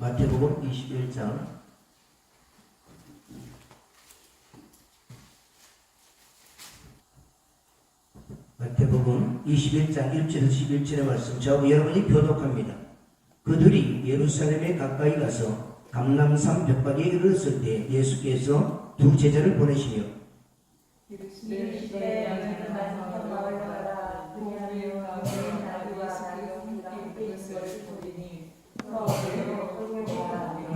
마태복음 21장 마태복음 21장 1절에서 11절의 말씀 저하고 여러분이 교독합니다. 그들이 예루살렘에 가까이 가서 감람산 벽가에 이르렀을 때 예수께서 두 제자를 보내시며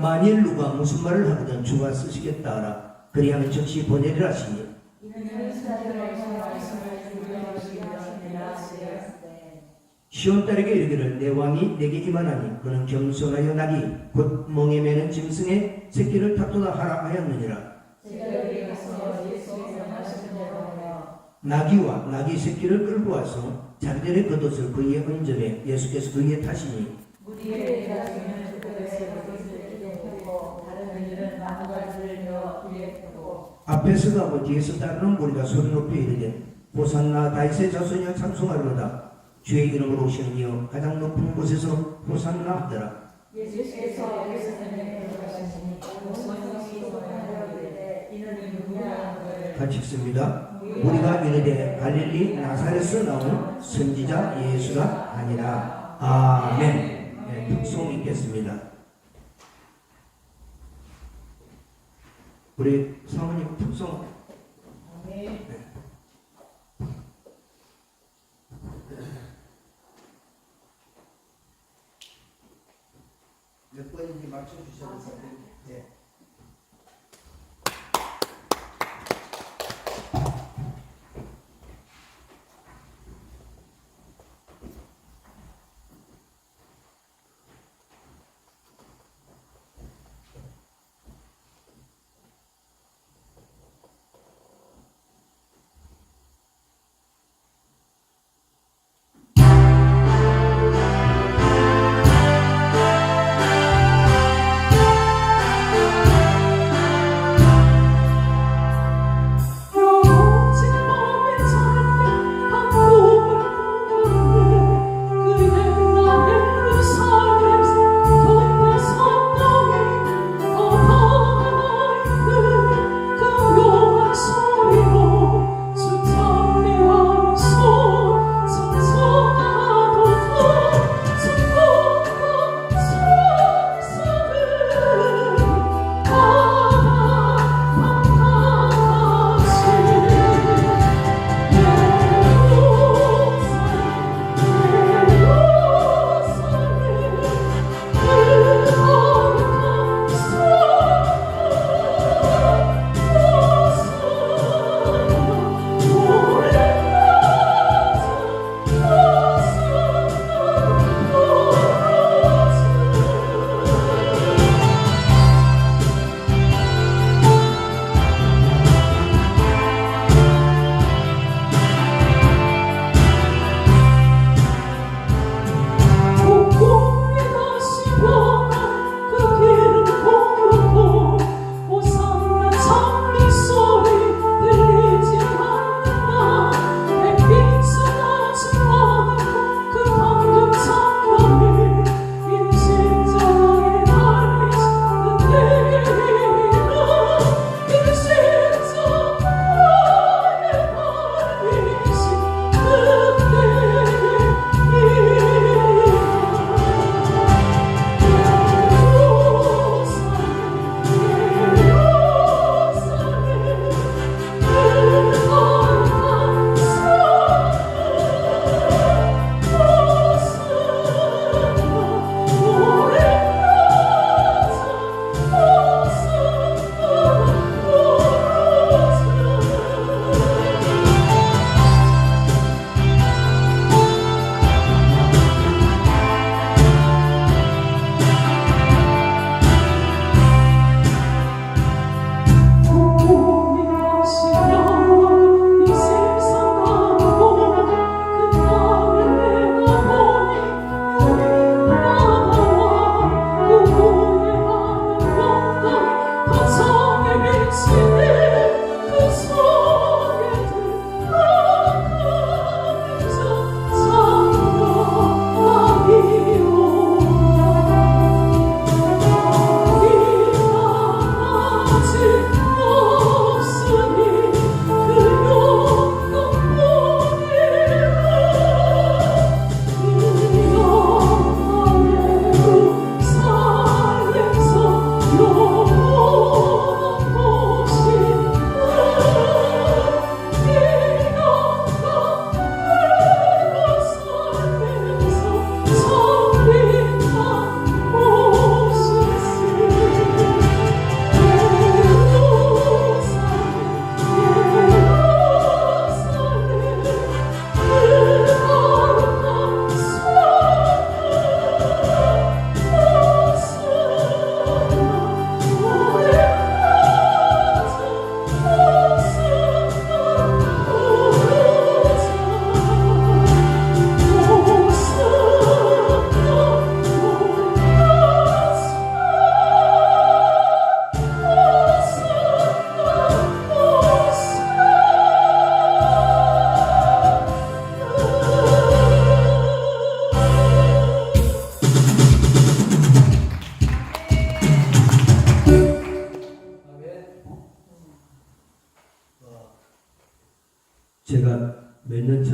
만일 누가 무슨 말을 하거든 주가 쓰시겠다 하라. 그리하면 즉시 보내리라 하시니 시온 딸에게 이르기를 내 왕이 내게 임하나니 그는 겸손하여 나귀 곧 멍에 매는 짐승의 새끼를 탑도다 하라 하였느니라. 나귀와 나귀 새끼를 끌고 와서 잔전의 겉옷을 그의 얹음에 예수께서 그의 타시니 앞에서 가고 뒤에서 따르는 무리가 소리 높여 이르되 호산나 다윗의 자손이여 찬송하리로다. 주의 이름으로 오시는 이여 가장 높은 곳에서 호산나 하더라. 예수께서 같이 읽습니다. 우리가 이르되 갈릴리 나사렛에서 나온 선지자 예수가 아니라. 아멘. 네, 특송 읽겠습니다. 우리 사모님 특송. 네. 몇 번인지 맞춰주셔도 됩니다. 네.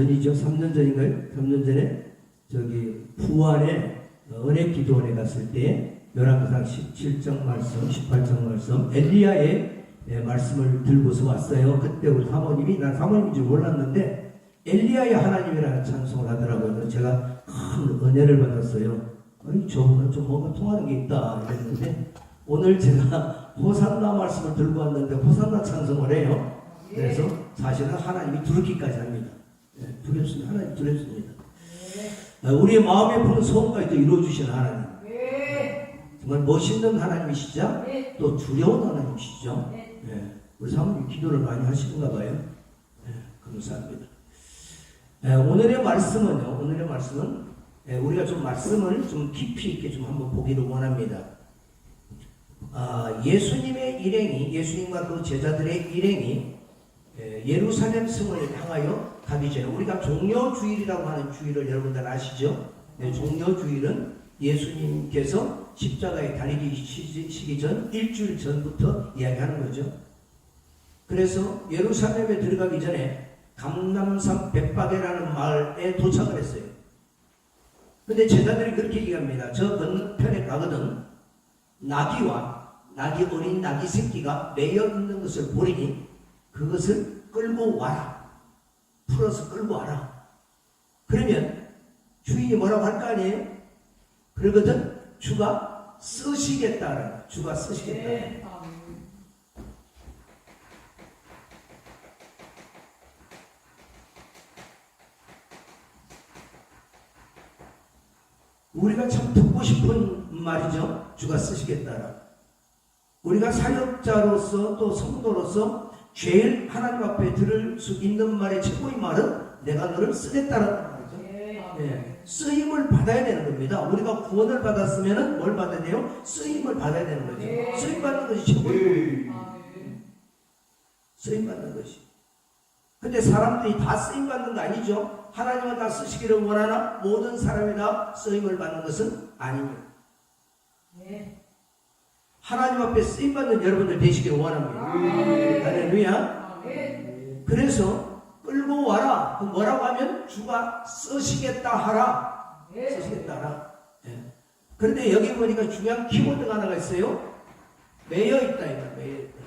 전이죠. 3년 전인가요? 3년 전에 저기 부안에 은혜 기도원에 갔을 때 열왕기상 17장 말씀, 18장 말씀 엘리야의 말씀을 들고서 왔어요. 그때 우리 사모님이, 난 사모님인 줄 몰랐는데 엘리야의 하나님이라는 찬송을 하더라고요. 제가 큰 은혜를 받았어요. 아니, 저분은 좀 뭔가 통하는 게 있다 이랬는데 오늘 제가 호산나 말씀을 들고 왔는데 호산나 찬송을 해요. 그래서 사실은 하나님이 두렵기까지 합니다. 두렵습니다. 하나님 두렵습니다. 우리의 마음에 푸는 소원까지도 이루어주시는 하나님. 정말 멋있는 하나님이시죠? 또 두려운 하나님이시죠? 우리 사모님 기도를 많이 하시는가 봐요. 감사합니다. 오늘의 말씀은 우리가 좀 말씀을 좀 깊이 있게 좀 한번 보기를 원합니다. 예수님의 일행이, 예수님과 그 제자들의 일행이 예루살렘 성을 향하여 가기 전에, 우리가 종려주일이라고 하는 주일을 여러분들 아시죠? 종려주일은 예수님께서 십자가에 달리시기 전 일주일 전부터 이야기하는 거죠. 그래서 예루살렘에 들어가기 전에 감람산 벳바게라는 마을에 도착을 했어요. 근데 제자들이 그렇게 얘기합니다. 저 건너편에 가거든 어린 나귀 새끼가 매여 있는 것을 보리니 그것을 끌고 와라. 풀어서 끌고 와라. 그러면 주인이 뭐라고 할 거 아니에요? 그러거든 주가 쓰시겠다. 주가 쓰시겠다. 우리가 참 듣고 싶은 말이죠. 주가 쓰시겠다. 우리가 사역자로서 또 성도로서 제일 하나님 앞에 들을 수 있는 말의 최고의 말은 내가 너를 쓰겠다라는 말이죠. 쓰임을 받아야 되는 겁니다. 우리가 구원을 받았으면 뭘 받아야 돼요? 쓰임을 받아야 되는 거죠. 쓰임 받는 것이 최고의 쓰임 받는 것이. 근데 사람들이 다 쓰임 받는 거 아니죠? 하나님은 다 쓰시기를 원하나 모든 사람이 다 쓰임을 받는 것은 아닙니다. 하나님 앞에 쓰임 받는 여러분들 되시기를 원합니다. 할렐루야. 그래서 끌고 와라. 뭐라고 하면 주가 쓰시겠다 하라. 쓰시겠다 하라. 그런데 여기 보니까 중요한 키워드가 하나가 있어요. 매여 있다. 매여 있다.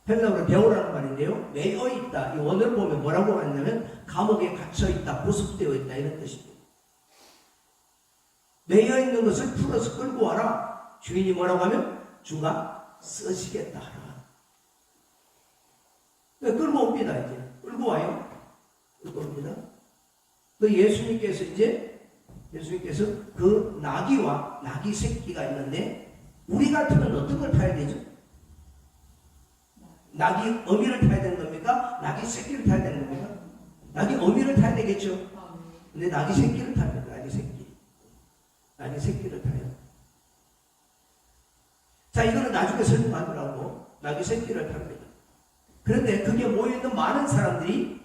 헬라어로 배우라는 말인데요. 매여 있다. 이 원어를 보면 뭐라고 하냐면 감옥에 갇혀 있다, 구속되어 있다 이런 뜻입니다. 매여 있는 것을 풀어서 끌고 와라. 주인이 뭐라고 하면 주가 쓰시겠다 하라. 끌고 옵니다. 이제 끌고 와요. 끌고 옵니다. 그 예수님께서 그 나귀와 나귀 새끼가 있는데 우리 같으면 어떤 걸 타야 되죠? 나귀 어미를 타야 되는 겁니까? 나귀 새끼를 타야 되는 겁니까? 나귀 어미를 타야 되겠죠? 근데 나귀 새끼를 탑니다. 나귀 새끼를 타요. 자, 이거는 나중에 설명하더라고. 나귀 새끼를 탑니다. 그런데 거기에 모여있는 많은 사람들이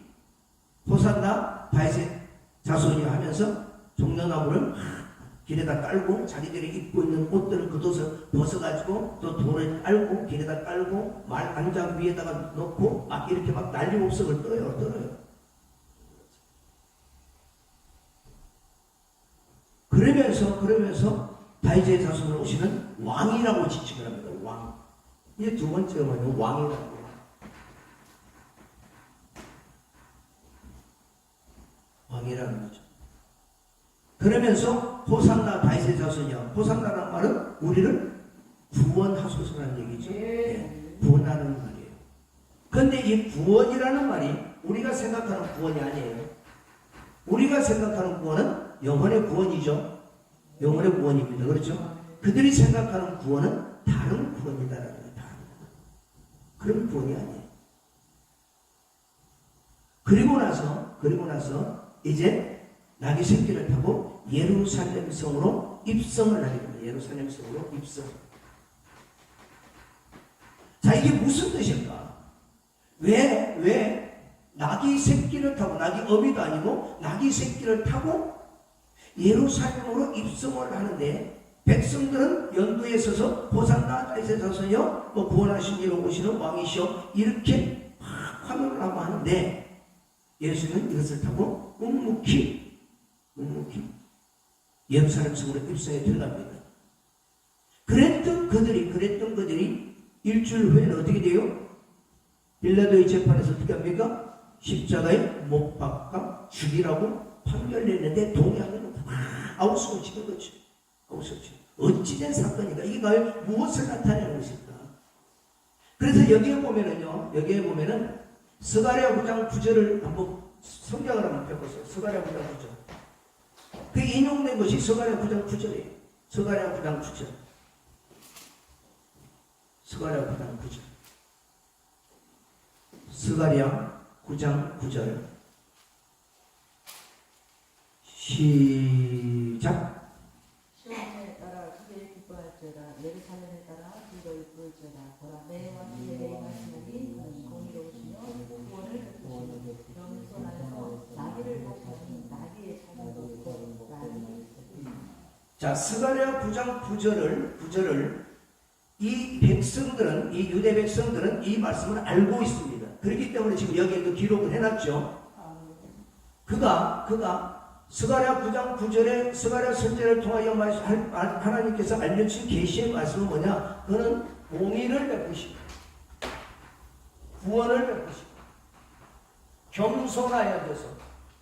호산나 다윗의 자손이라 하면서 종려나무를 길에다 깔고 자기들이 입고 있는 옷들을 걷어서 벗어가지고 또 돌을 깔고 길에다 깔고 말 안장 위에다가 놓고 막 이렇게 막 난리 목석을 떨어요. 그러면서 다윗의 자손으로 오시는 왕이라고 지칭을 합니다. 왕. 이게 두 번째가 뭐냐면 왕이라고. 왕이라는 거죠. 그러면서 호산나 다윗의 자손이야. 호산나라는 말은 우리를 구원하소서라는 얘기죠. 구원하는 말이에요. 그런데 이 구원이라는 말이 우리가 생각하는 구원이 아니에요. 우리가 생각하는 구원은 영혼의 구원이죠. 영혼의 구원입니다. 그렇죠? 그들이 생각하는 구원은 다른 구원이다라는 거예요. 그런 구원이 아니에요. 그리고 나서 이제 나귀 새끼를 타고 예루살렘 성으로 입성을 하게 됩니다. 예루살렘 성으로 입성. 자, 이게 무슨 뜻일까? 왜 나귀 새끼를 타고, 나귀 어미도 아니고 나귀 새끼를 타고 예루살렘으로 입성을 하는데 백성들은 연도에 서서 호산나 다윗의 자손이여 구원하신 이로 오시는 왕이시여 이렇게 막 환호를 하고 하는데 예수는 이것을 타고 묵묵히 예루살렘 성으로 입성에 들어갑니다. 그랬던 그들이 일주일 후에는 어떻게 돼요? 빌라도의 재판에서 어떻게 합니까? 십자가에 못 박아 죽이라고 판결냈는데 동의하면 아우성을 치는 거죠. 아우성을 치는 어찌된 사건인가? 이게 과연 무엇을 나타내는 것일까? 그래서 여기에 보면은 스가랴 9장 9절을 한번 성경을 한번 펴보세요. 스가랴 9장 9절. 그 인용된 것이 스가랴 9장 9절이에요. 스가랴 9장 9절. 스가랴 9장 9절. 스가랴 9장 9절. 시작. 시온에 따라 크게 기뻐할지어다. 예루살렘에 따라 즐거이 부를지어다. 보라, 내 왕이 내게 말씀하니 공의로우시며 구원을 베푸시며 겸손하여서 나귀를 목하니 나귀의 자녀도 있고 나귀를. 자, 스가랴 9장 9절을 이 백성들은, 이 유대 백성들은 이 말씀을 알고 있습니다. 그렇기 때문에 지금 여기에도 기록을 해놨죠. 그가 스가랴 9장 9절에 스가랴 선지자를 통하여 하나님께서 알려주신 계시의 말씀은 뭐냐? 그는 공의를 베푸시고 구원을 베푸시고 겸손하여져서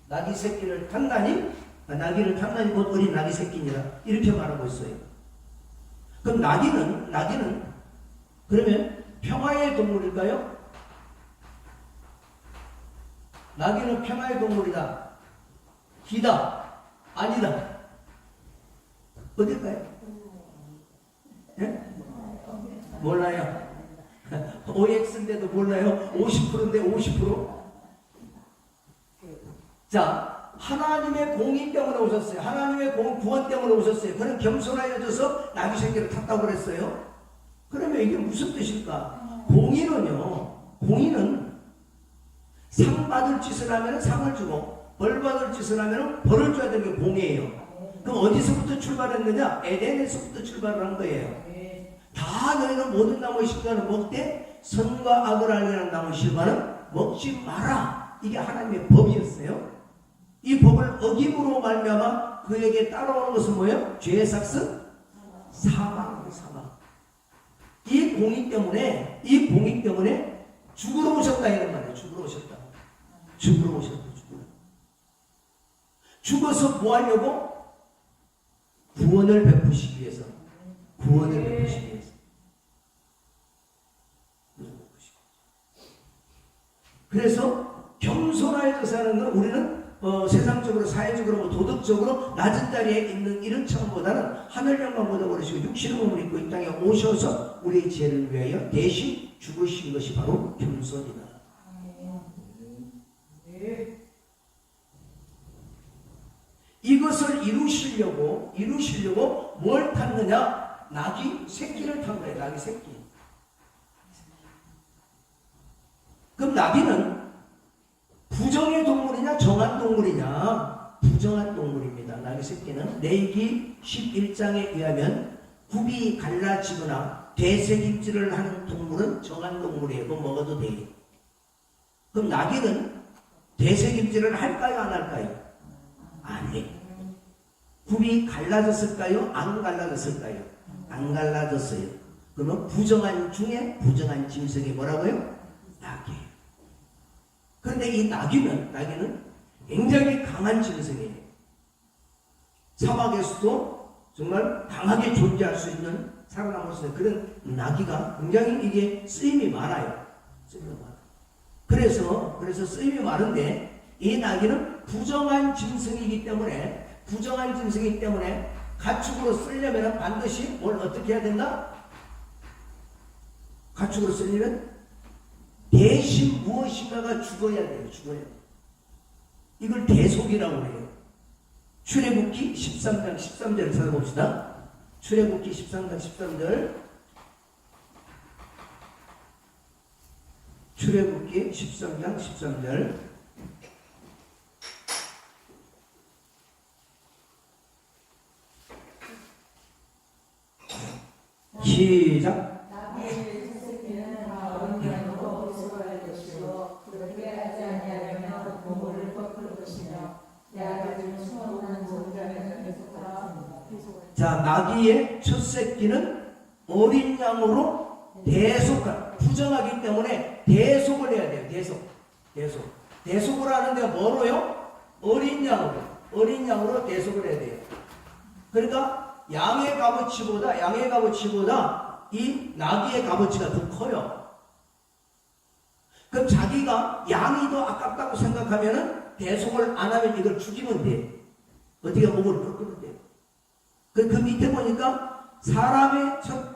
나귀 새끼를 탔나니 나귀를 탔나니 곧 어린 나귀 새끼니라 이렇게 말하고 있어요. 그럼 나귀는 그러면 평화의 동물일까요? 나귀는 평화의 동물이다. 기다. 아니다. 어딜까요? 네? 몰라요. OX인데도 몰라요. 50%인데 50%? 자, 하나님의 공의 때문에 오셨어요. 하나님의 구원 때문에 오셨어요. 그는 겸손하여져서 나귀 새끼를 탔다고 그랬어요. 그러면 이게 무슨 뜻일까? 공의는 상 받을 짓을 하면 상을 주고 벌 받을 짓을 하면 벌을 줘야 되는 게 공의예요. 그럼 어디서부터 출발했느냐? 에덴에서부터 출발을 한 거예요. 다 너희는 모든 나무의 실과는 먹되 선과 악을 알리는 나무의 실과는 먹지 마라. 이게 하나님의 법이었어요. 이 법을 어김으로 말미암아 그에게 따라오는 것은 뭐예요? 죄의 삭스? 사망. 이 공의 때문에 죽으러 오셨다 이런 말이에요. 죽으러 오셨다. 죽어서 뭐 하려고? 구원을 베푸시기 위해서. 그래서 겸손하여져서 하는 건 우리는 세상적으로 사회적으로 도덕적으로 낮은 자리에 있는 이런 처음보다는 하늘 영광보다 버리시고 육신의 몸을 입고 이 땅에 오셔서 우리의 죄를 위하여 대신 죽으신 것이 바로 겸손이다. 이것을 이루시려고 뭘 탔느냐? 나귀 새끼를 탄 거예요. 나귀 새끼. 그럼 나귀는 부정의 동물이냐 정한 동물이냐? 부정한 동물입니다. 나귀 새끼는 레위기 11장에 의하면 굽이 갈라지거나 되새김질을 하는 동물은 정한 동물이에요. 그건 먹어도 돼요. 그럼 나귀는 되새김질을 할까요? 안 할까요? 안 해요. 굽이 갈라졌을까요? 안 갈라졌을까요? 안 갈라졌어요. 그러면 부정한 중에 부정한 짐승이 뭐라고요? 나귀예요. 그런데 이 나귀는 굉장히 강한 짐승이에요. 사막에서도 정말 강하게 존재할 수 있는 살아남을 수 있는 그런 나귀가 굉장히 이게 쓰임이 많아요. 그래서 쓰임이 많은데 이 나귀는 부정한 짐승이기 때문에 가축으로 쓰려면 반드시 뭘 어떻게 해야 된다? 가축으로 쓰려면 대신 무엇인가가 죽어야 돼요. 이걸 대속이라고 해요. 출애굽기 13장 13절을 찾아봅시다. 출애굽기 13장 13절. 출애굽기 13장 13절. 시작. 나귀의 새끼는 다 어린아이로 거스러야 것이고 그렇게 하지 아니하면 몸을 자, 나귀의 첫 새끼는 어린 양으로 부정하기 때문에 대속을 해야 돼요. 대속을 하는데 뭐로요? 어린 양으로 대속을 해야 돼요. 그러니까 양의 값어치보다 이 나귀의 값어치가 더 커요. 그럼 자기가 양이 더 아깝다고 생각하면은 대속을 안 하면 이걸 죽이면 돼. 어떻게 목을 꺾으면 돼요. 그 밑에 보니까 사람의 첫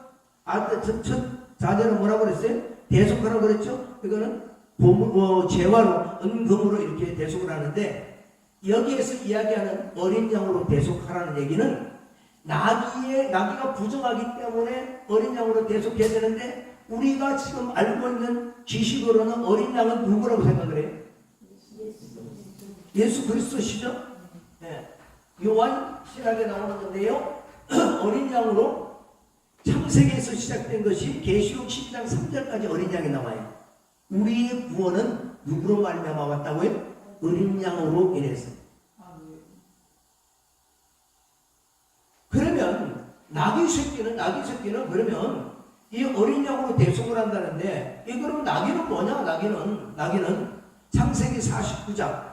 자제는 뭐라고 그랬어요? 대속하라고 그랬죠? 이거는 재화로, 은금으로 이렇게 대속을 하는데, 여기에서 이야기하는 어린 양으로 대속하라는 얘기는 나귀가 부정하기 때문에 어린 양으로 대속해야 되는데, 우리가 지금 알고 있는 지식으로는 어린 양은 누구라고 생각을 해요? 예수 그리스도시죠? 네. 요한 신학에 나오는 건데요. 어린 양으로 창세기에서 시작된 것이 계시록 12장 3절까지 어린 양이 나와요. 우리의 구원은 누구로 말미암아 왔다고요? 어린 양으로 인해서. 그러면 나귀 새끼는 그러면 이 어린 양으로 대속을 한다는데, 이 그럼 나귀는 뭐냐? 나귀는 창세기 49장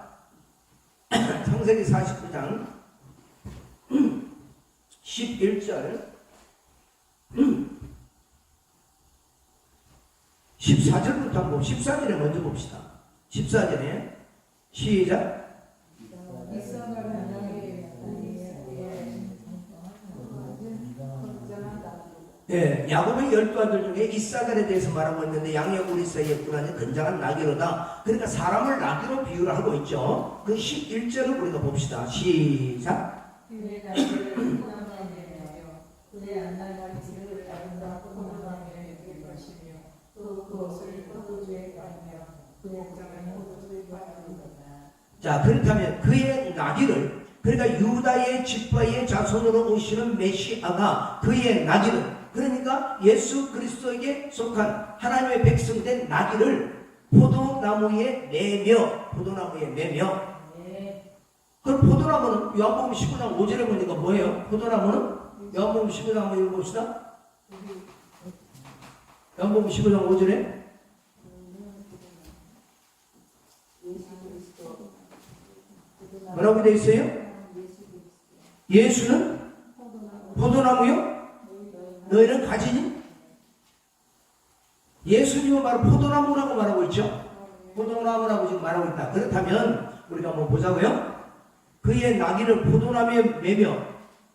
11절 14절부터 한번 14절에 먼저 봅시다. 14절에 시작. 예, 야곱의 12아들 중에 이사갈에 대해서 말하고 있는데, 양의 우리 사이에 뿔하니 건장한 나귀로다. 그러니까 사람을 나귀로 비유를 하고 있죠. 그 11절을 우리가 봅시다. 시작. 자, 그렇다면 그의 나귀를, 그러니까 유다의 지파의 자손으로 오시는 메시아가 그의 나귀를, 그러니까 예수 그리스도에게 속한 하나님의 백성된 나귀를 포도나무에 매며. 그럼 포도나무는 요한복음 19장 5절에 보니까 뭐예요? 포도나무는 요한복음 19장 한번 읽어봅시다. 요한복음 19장 5절에 뭐라고 되어 있어요? 예수는 포도나무요? 너희는 가지니? 예수님은 바로 포도나무라고 말하고 있죠? 포도나무라고 지금 말하고 있다. 그렇다면 우리가 한번 보자고요. 그의 나귀를 포도나무에 매며,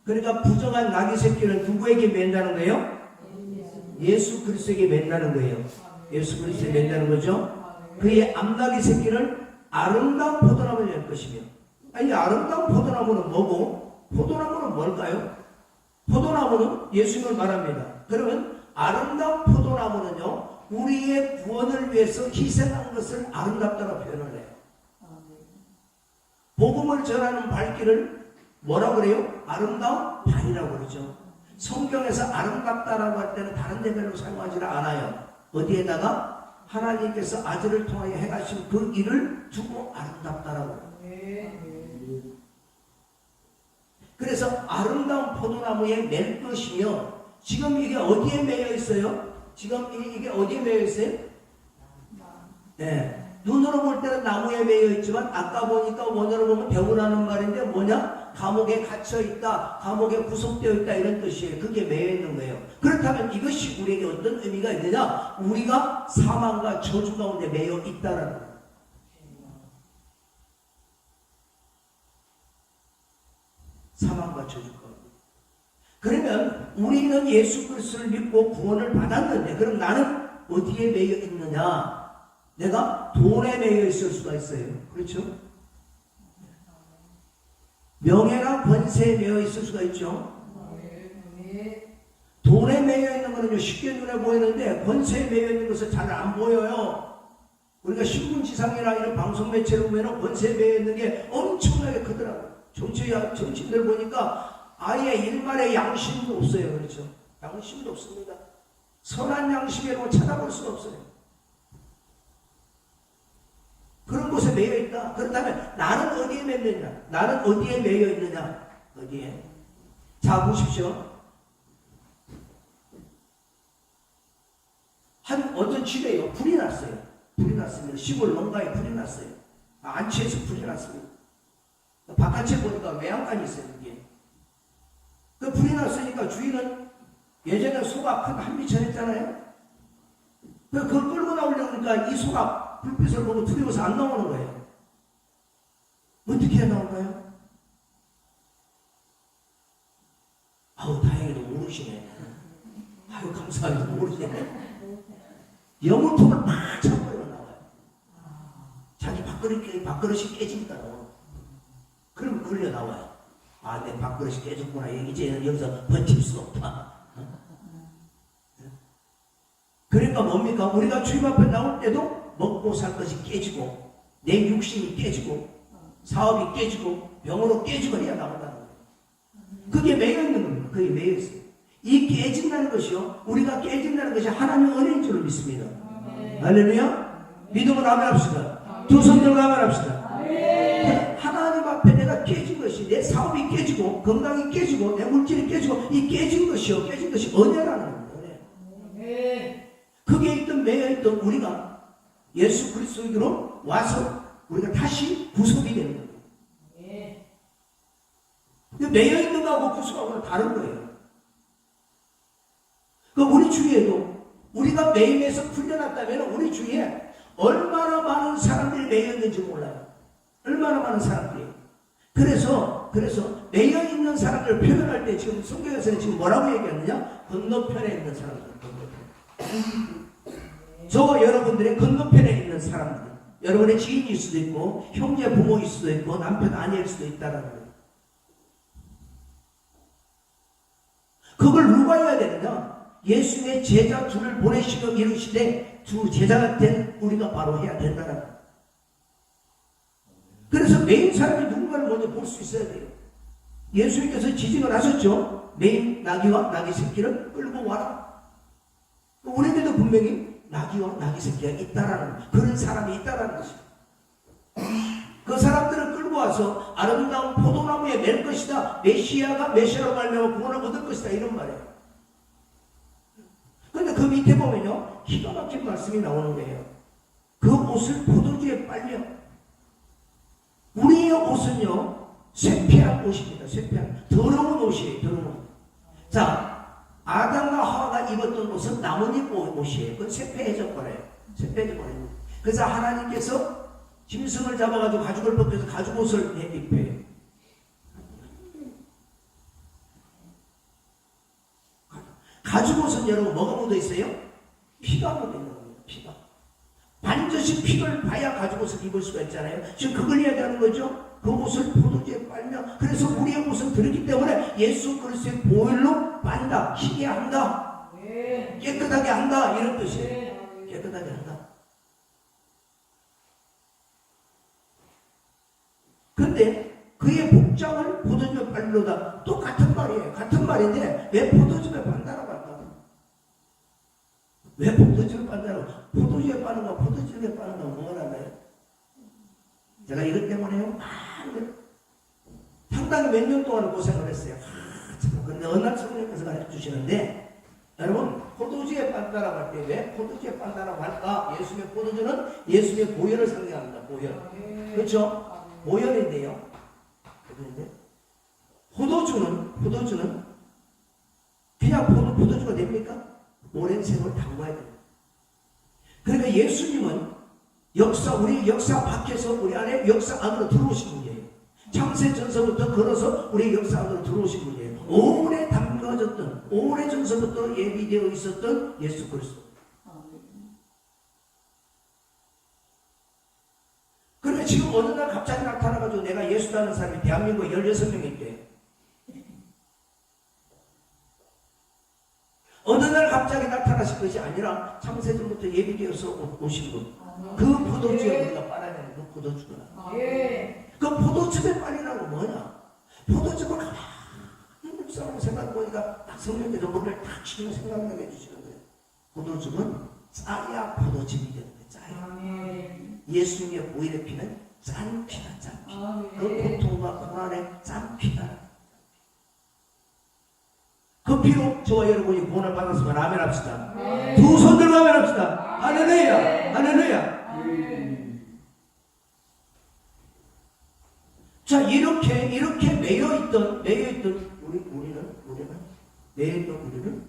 그러니까 부정한 나귀 새끼를 누구에게 맨다는 거예요? 예수 그리스도에게 맨다는 거예요. 예수 그리스도에 맨다는 거죠. 그의 암나귀 새끼를 아름다운 포도나무에 낼 것이며. 아니, 아름다운 포도나무는 뭐고, 포도나무는 뭘까요? 포도나무는 예수님을 말합니다. 그러면 아름다운 포도나무는요, 우리의 구원을 위해서 희생한 것을 아름답다고 표현을 해요. 복음을 전하는 발길을 뭐라고 그래요? 아름다운 발이라고 그러죠. 성경에서 아름답다라고 할 때는 다른 데 별로 사용하지 않아요. 어디에다가 하나님께서 아들을 통하여 행하신 그 일을 두고 아름답다라고 해요. 그래서 아름다운 포도나무에 맬 것이며, 지금 이게 어디에 매여 있어요? 지금 이게 어디에 매여 있어요? 네. 눈으로 볼 때는 나무에 매여 있지만, 아까 보니까 원어로 보면 배우라는 말인데 뭐냐? 감옥에 갇혀 있다, 감옥에 구속되어 있다, 이런 뜻이에요. 그게 매여 있는 거예요. 그렇다면 이것이 우리에게 어떤 의미가 있느냐? 우리가 사망과 저주 가운데 매여 있다라는 거예요. 사망과 저주 가운데. 그러면 우리는 예수 그리스도를 믿고 구원을 받았는데, 그럼 나는 어디에 매여 있느냐? 내가 돈에 매여 있을 수가 있어요. 그렇죠? 명예나 권세에 매여 있을 수가 있죠. 돈에 매여 있는 것은 쉽게 눈에 보이는데, 권세에 매여 있는 것은 잘 안 보여요. 우리가 신문지상이나 이런 방송 매체를 보면 권세에 매여 있는 게 엄청나게 크더라고요. 정치인들 보니까 아예 일말의 양심도 없어요. 그렇죠? 양심도 없습니다. 선한 양심이라고 찾아볼 수가 없어요. 그런 곳에 매여 있다. 그렇다면 나는 어디에 맺느냐? 나는 어디에 매여 있느냐? 어디에? 자, 보십시오. 한 어떤 집에요, 불이 났어요. 불이 났습니다. 시골 농가에 불이 났어요. 안치에서 불이 났습니다. 바깥에 보니까 외양간이 있어요, 이게. 그 불이 났으니까 주인은 예전에 소가 큰 한미천 했잖아요. 그걸 끌고 나오려니까 이 소가 불빛을 보고 두려워서 안 나오는 거예요. 어떻게 해야 나올까요? 아우, 다행히도 모르시네. 아유, 감사합니다. 모르시네. 영문통을 막 쳐버리고 나와요. 자기 밥그릇이 깨지니까 나와요. 그러면 걸려 나와요. 아, 내 밥그릇이 깨졌구나. 이제 여기서 버틸 수 없다. 그러니까 뭡니까? 우리가 주님 앞에 나올 때도 먹고 살 것이 깨지고, 내 육신이 깨지고, 사업이 깨지고, 병으로 깨지고 해야 나온다는 거예요. 그게 매여 있는 겁니다. 그게 매여 있어요. 이 깨진다는 것이요, 우리가 깨진다는 것이 하나님의 은혜인 줄로 믿습니다. 할렐루야. 믿음을 아멘합시다. 두 손 들고 아멘합시다. 하나님 앞에 내가 깨진 것이, 내 사업이 깨지고, 건강이 깨지고, 내 물질이 깨지고, 이 깨진 것이요, 깨진 것이 은혜라는 겁니다. 은혜. 그게 있던 매여있던 우리가 예수 그리스도로 와서 우리가 다시 구속이 되는 거예요. 매여있는 거하고 구속하고는 다른 거예요. 그 우리 주위에도 우리가 매임에서 풀려났다면 우리 주위에 얼마나 많은 사람들이 매여있는지 몰라요. 얼마나 많은 사람들이. 그래서 매여있는 사람들을 표현할 때 지금 성경에서는 지금 뭐라고 얘기하느냐? 건너편에 있는 사람들. 저 여러분들의 건너편에 있는 사람들, 여러분의 지인일 수도 있고 형제 부모일 수도 있고 남편 아내일 수도 있다는 거예요. 그걸 누가 해야 되느냐? 예수의 제자 둘을 보내시고 이르시되 두 제자가 된 우리가 바로 해야 된다는 거예요. 그래서 메인 사람이 누군가를 먼저 볼 수 있어야 돼요. 예수님께서 지징을 하셨죠. 메인 나귀와 나귀 새끼를 끌고 와라. 우리에게도 분명히 나귀와 나귀 새끼가 있다라는, 그런 사람이 있다라는 것입니다. 그 사람들을 끌고 와서 아름다운 포도나무에 맬 것이다. 메시아로 말미암아 구원을 얻을 것이다. 이런 말이에요. 그런데 그 밑에 보면요, 기가 막힌 말씀이 나오는 거예요. 그 옷을 포도주에 빨려. 우리의 옷은요, 쇠폐한 옷입니다. 쇠폐한, 더러운 옷이에요. 더러운 옷. 자, 아담과 하와가 입었던 옷은 나뭇잎 옷이에요. 그건 쇠폐해져 버려요. 쇠폐해져 버려요. 그래서 하나님께서 짐승을 잡아가지고 가죽을 벗겨서 가죽 옷을 입혀요. 가죽 옷은 여러분 뭐가 묻어 있어요? 피가 묻어 있는 겁니다. 피가. 반드시 피를 봐야 가죽 옷을 입을 수가 있잖아요. 지금 그걸 이야기하는 거죠. 그 옷을 포도주에 빨며, 그래서 우리의 옷은 그렇기 때문에 예수 그리스도의 보혈로 빤다, 희게 한다, 깨끗하게 한다, 이런 뜻이에요. 깨끗하게 한다. 그런데 그의 복장을 포도주에 빨로다, 또 같은 말이에요. 같은 말인데 왜 포도주에 빤다라고 할까? 왜 포도주에 빤다라고? 포도주에 빠는 거, 포도주에 빠는 거 뭐가 달라요? 제가 이것 때문에요, 상당히 몇 년 동안 고생을 했어요. 그런데 어느 날 성령께서 가르쳐주시는데, 여러분, 포도주에 빤다라고 할 때 왜 포도주에 빤다라고 할까? 예수의 포도주는 예수의 보혈을 상징합니다. 보혈. 그렇죠? 보혈인데요. 그런데 포도주는 그냥 포도주가 됩니까? 오랜 세월 담궈야 됩니다. 그러니까 예수님은 우리 역사 밖에서 우리 안에 역사 안으로 들어오신 분이에요. 창세 전서부터 걸어서 우리 역사 안으로 들어오신 분이에요. 오래 담가졌던, 오래 전서부터 예비되어 있었던 예수 그리스도. 그런데 지금 어느 날 갑자기 나타나가지고 내가 예수라는 사람이 대한민국에 16명이 있대. 어느 날 갑자기 나타나신 것이 아니라 창세전부터 예비되어서 오신 분. 그 포도주에 우리가 빨아야 되는 그 포도주가. 그 포도즙에 빨리라고 뭐냐? 포도즙을 가만히 묵상하고 생각해보니까 딱 성령께서 머리를 탁 치면 생각나게 해주시는 거예요. 포도즙은 짜야 포도즙이 되는 거예요. 짜야. 예수님의 보혈의 피는 짠 피다, 짠 피. 그 고통과 고난의 짠 피다. 그 피로 저와 여러분이 구원을 받았으면 아멘 합시다. 두 손 들고 아멘 합시다. 할렐루야, 할렐루야. 자, 이렇게 매여있던 우리는 매여있던 우리를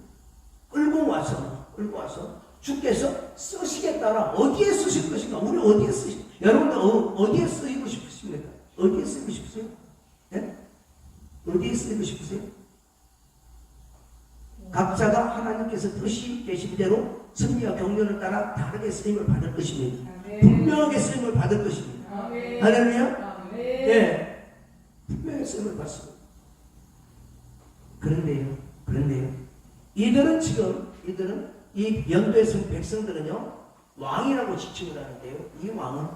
끌고 와서 주께서 쓰시겠다라. 어디에 쓰실 것인가? 우리 어디에 쓰실? 여러분들 어디에 쓰이고 싶으십니까? 어디에 쓰이고 싶으세요? 네? 어디에 쓰이고 싶으세요? 각자가 하나님께서 뜻이 계신 대로 승리와 경륜을 따라 다르게 쓰임을 받을 것입니다. 분명하게 쓰임을 받을 것입니다. 할렐루야? 네, 분명히 쓰임을 받습니다. 그런데요, 이들은 이 연도에 쓴 백성들은요, 왕이라고 지칭을 하는데요, 이 왕은,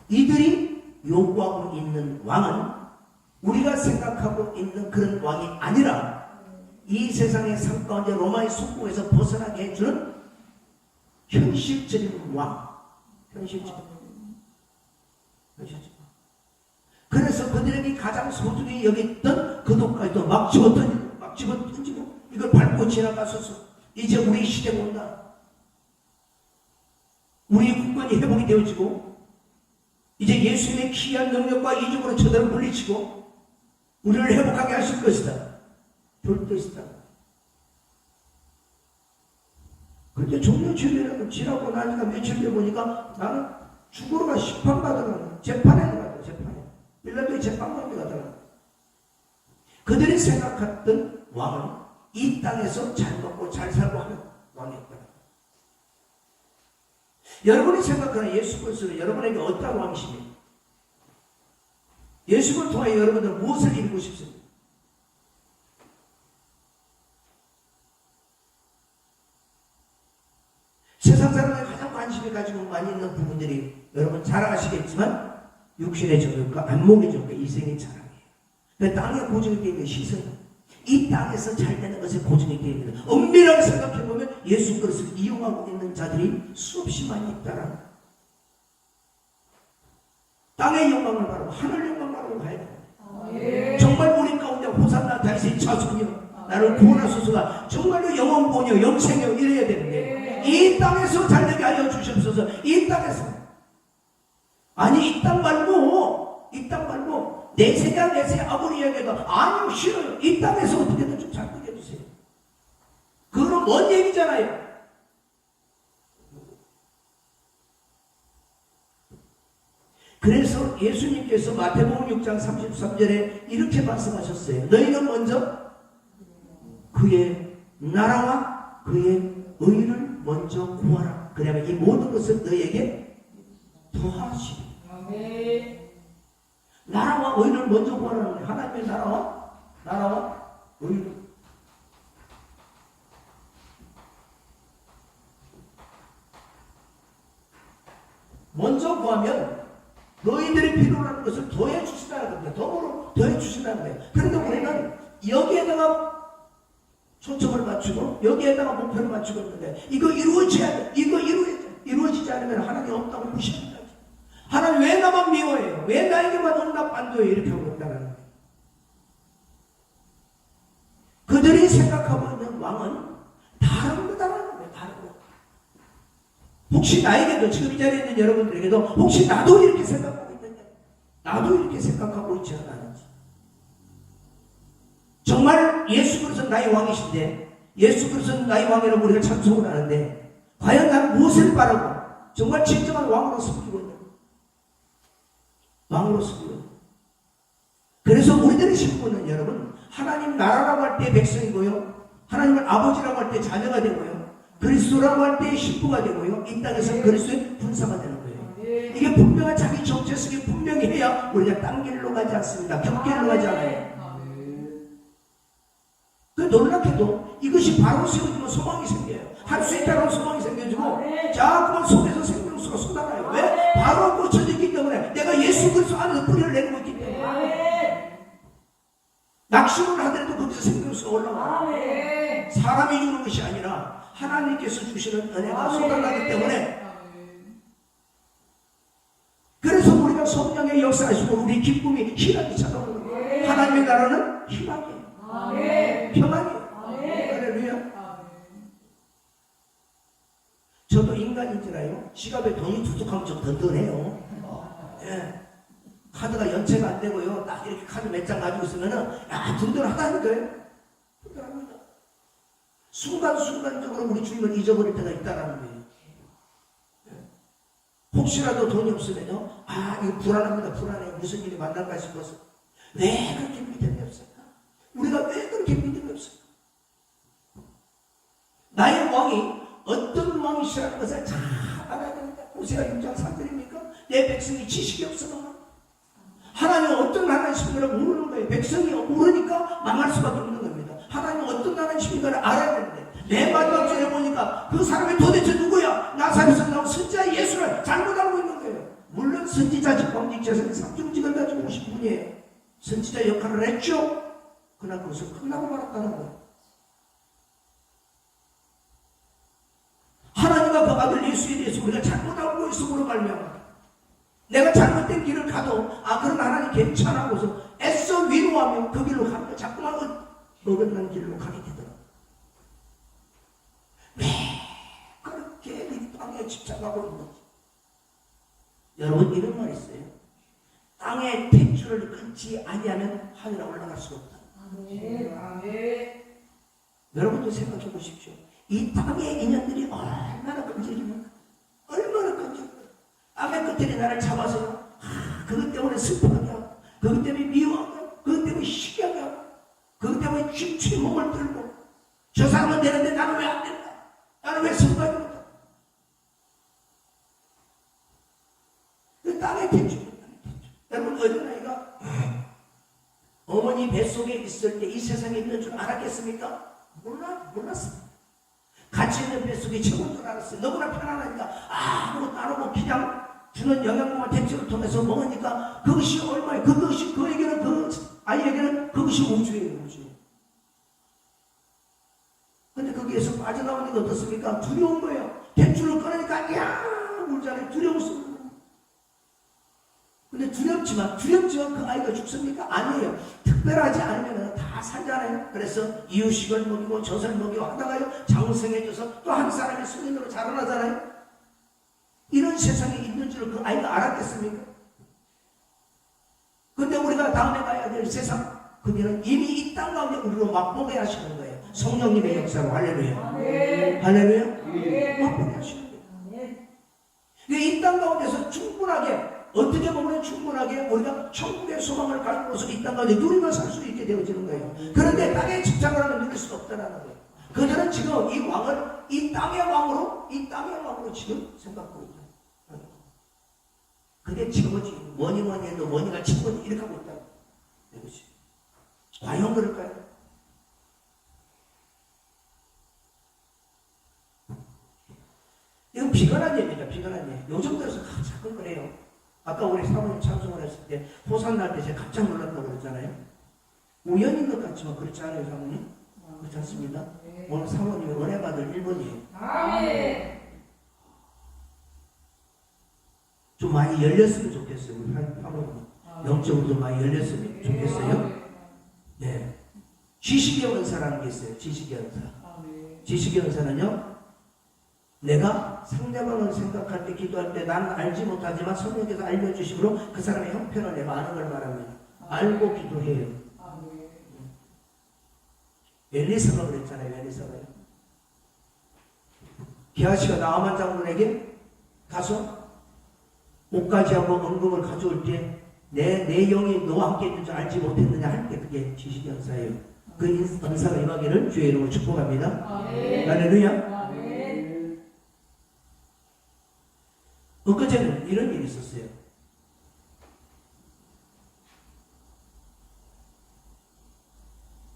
이들이 요구하고 있는 왕은 우리가 생각하고 있는 그런 왕이 아니라 이 세상의 삶 가운데 로마의 속국에서 벗어나게 해주는 현실적인 왕. 그래서 그들에게 가장 소중히 여겼던 그것까지도 막 집어던지고 이걸 밟고 지나가소서. 이제 우리 시대가 온다. 우리 국권이 회복이 되어지고 이제 예수님의 기이한 능력과 이적으로 저들을 물리치고 우리를 회복하게 하실 것이다. 볼 것이다. 그런데 종료주일이라고 지나고 나니까 며칠 뒤에 보니까 나는 죽으러 가 심판받으러 재판에 가더라. 재판에. 빌라도의 재판관에 가더라. 그들이 생각했던 왕은 이 땅에서 잘 먹고 잘 살고 하는 왕이었거든. 여러분이 생각하는 예수 그리스도는 여러분에게 어떤 왕이십니까? 예수를 통하여 여러분들은 무엇을 이루고 싶습니까? 세상 사람들이 가장 관심이 가지고 많이 있는 부분들이 여러분 잘 아시겠지만 육신의 정욕과 안목의 정욕과 이생의 자랑이에요. 그러니까 땅에 고정이 되어 있는 시선, 이 땅에서 잘 되는 것에 고정이 되어 있는 것. 엄밀하게 생각해보면 예수 그리스도를 이용하고 있는 자들이 수없이 많이 있다라는 거예요. 땅의 영광을 바라고 하늘 영광을 바라고 가야 돼요. 정말 우리 가운데 호산나 다윗의 자손이여 나를 구원하소서가 정말로 영원본이여 영생이여 이래야 되는데 이 땅에서 잘되게 하여 주시옵소서. 이 땅에서 아니 이 땅 말고 내 세상 아무리 이야기해도 아니요 싫어요. 이 땅에서 어떻게든 좀 잘 되게 해주세요. 그거는 뭔 얘기잖아요. 그래서 예수님께서 마태복음 6장 33절에 이렇게 말씀하셨어요. 너희는 먼저 그의 나라와 그의 의를 먼저 구하라. 그러면 이 모든 것을 너희에게 더하시리. 나라와 의를 먼저 구하라는 거예요. 하나님의 나라와 의를. 먼저 구하면 너희들이 필요로 하는 것을 더해 주신다는 겁니다. 덤으로 더해 주신다는 거예요. 그런데 우리는 여기에다가 초점을 맞추고 여기에다가 목표를 맞추고 있는데 이거 이루어져야 돼. 이거 이루어지지 않으면 하나님 없다고 무시합니다. 하나님 왜 나만 미워해요? 왜 나에게만 응답 안 줘요? 이렇게 하고 있다는 거예요. 그들이 생각하고 있는 왕은 다른 거다라는 거예요. 다른 거. 혹시 나에게도 지금 이 자리에 있는 여러분들에게도 혹시 나도 이렇게 생각하고 있느냐? 나도 이렇게 생각하고 있지 않았는지. 정말 예수 그리스도는 나의 왕이신데 예수 그리스도는 나의 왕이라고 우리가 찬송을 하는데 과연 나는 무엇을 바라고 정말 진정한 왕으로 섬기고 있는 왕으로 섬기고 있는. 그래서 우리들의 신분은 여러분 하나님 나라라고 할 때 백성이고요, 하나님을 아버지라고 할 때 자녀가 되고요, 그리스도라고 할 때 신부가 되고요, 이 땅에서 그리스도의 분사가 되는 거예요. 이게 분명한 자기 정체성이 분명히 해야 우리가 딴 길로 가지 않습니다. 곁길로 가지 않아요. 그 놀랍게도 이것이 바로 세워지면 소망이 생겨요. 할 수 있다는 소망이 생겨지고 자꾸만 속에서 생명수가 쏟아나요. 왜? 바로 꽂혀져 있기 때문에 내가 예수 그리스도 안에서 뿌리를 내리고 있기 때문에 낙심을 하더라도 거기서 생명수가 올라와요. 사람이 주는 것이 아니라 하나님께서 주시는 은혜가 쏟아나기 때문에 그래서 우리가 성령의 역사하시고 우리 기쁨이 희락이 찾아오는 거예요. 하나님의 나라는 희락이에요. 평안이에요. 저도 인간인지라요. 지갑에 돈이 두둑하면 좀 든든해요. 예. 카드가 연체가 안 되고요. 딱 이렇게 카드 몇 장 가지고 있으면은, 야, 든든하다니까요. 든든합니다. 순간순간적으로 우리 주님을 잊어버릴 때가 있다라는 거예요. 혹시라도 돈이 없으면요, 아, 이거 불안합니다. 불안해. 무슨 일이 만날까 싶어서. 왜 그렇게 믿음이 없을까? 우리가 왜 그렇게 믿음이 없을까? 나의 왕이 어떤 왕이시라는 것을 잘 알아야 됩니다. 호세아 6장 3절입니까? 내 백성이 지식이 없어서 하나님은 어떤 하나님이신가를 모르는 거예요. 백성이 모르니까 망할 수밖에 없는 겁니다. 하나님은 어떤 하나님이신가를 알아야 되는데 내 마지막 절에 보니까 그 사람이 도대체 누구야? 나사렛에서 나온 선지자 예수를 잘못 알고 있는 거예요. 물론 선지자 직방직자에서는 상중직을 가지고 오신 분이에요. 선지자 역할을 했죠. 그러나 그것을 끝나고 말았다는 거예요. 하나님과 그 아들 예수에 대해서 우리가 잘못 알고 있음으로 말미암아 내가 잘못된 길을 가도 그런 하나님 괜찮아고서 애써 위로하며 그 길로 가면 자꾸만 어긋난 길로 가게 되더라고요. 왜 그렇게 이 땅에 집착하고 있는 거지? 여러분 이런 말 있어요. 땅의 탯줄을 끊지 아니하면 하늘에 올라갈 수가 없다. 아멘. 여러분도 생각해 보십시오. 이 땅의 인연들이 얼마나 끈질깁니까? 얼마나 끈질깁니까? 땅의 끝들이 나를 잡아서요. 그것 때문에 슬퍼하게 하고, 그것 때문에 미워하게 하고, 그것 때문에 시기하게 하고, 그것 때문에 춤추이 몸을 들고, 저 사람은 되는데 나는 왜 안 된다? 나는 왜 성공하지 못한다? 그 땅의 탯줄. 여러분 어린아이가 어머니 뱃속에 있을 때 이 세상에 있는 줄 알았겠습니까? 몰랐습니다. 같이 있는 뱃속이 최고인 줄 알았어요. 너무나 편안하니까 아무것도 안 하고 그냥 주는 영양분과 texture 통해서 먹으니까 그것이 얼마예요? 그것이 그에게는 그 아이에게는 그것이 우주예요. 우주. 근데 거기에서 빠져나오니까 어떻습니까? 두려운 거예요. texture를 꺼내니까 야 울잖아요. 두려웠습니다. 근데 두렵지만 그 아이가 죽습니까? 아니에요. 특별하지 않으면 다 살잖아요. 그래서 이유식을 먹이고 젖을 먹이고 하다가요 장성해져서 또 한 사람의 승인으로 자라나잖아요. 이런 세상에 있는 줄 그 아이가 알았겠습니까? 근데 우리가 다음에 가야 될 세상 그들은 이미 이 땅 가운데 우리로 맛보게 하시는 거예요. 성령님의 역사로. 할렐루야. 할렐루야. 맛보게 하시는 거예요. 이 땅 가운데서 충분하게 어떻게 보면 충분하게 우리가 천국의 소망을 가지고서 이 땅 가운데 누리며 살 수 있게 되어지는 거예요. 그런데 땅에 집착을 하면 누릴 수가 없다는 거예요. 그들은 지금 이 왕을 이 땅의 왕으로 지금 생각하고 있다. 근데 지금은 뭐니 해도 뭐니가 지금은 이렇게 하고 있다. 이것이 과연 그럴까요? 이건 비관한 예입니다. 비관한 예. 요즘 들어서 자꾸 그래요. 아까 우리 사모님 찬송을 했을 때 호산 날 때 제가 깜짝 놀랐다고 그랬잖아요. 우연인 것 같지만 그렇지 않아요, 사모님? 그렇지 않습니다. 오늘 사모님이 은혜 받을 1번이에요. 아멘. 좀 많이 열렸으면 좋겠어요. 우리 사모님. 영적으로 좀 많이 열렸으면 좋겠어요. 네. 지식의 은사라는 게 있어요. 지식의 은사. 지식의 은사는요. 내가 상대방을 생각할 때, 기도할 때 나는 알지 못하지만 성령께서 알려주심으로 그 사람의 형편을 내가 아는 걸 말합니다. 알고 기도해요. 엘리사가 그랬잖아요. 엘리사가요. 게하시가 나아만 장군에게 가서 옷가지하고 은금을 가져올 때 내 영이 너와 함께 있는 줄 알지 못했느냐 할 때 그게 지식의 은사예요. 그 은사가 임하기를 주의 이름으로 축복합니다. 할렐루야. 엊그제는 이런 일이 있었어요.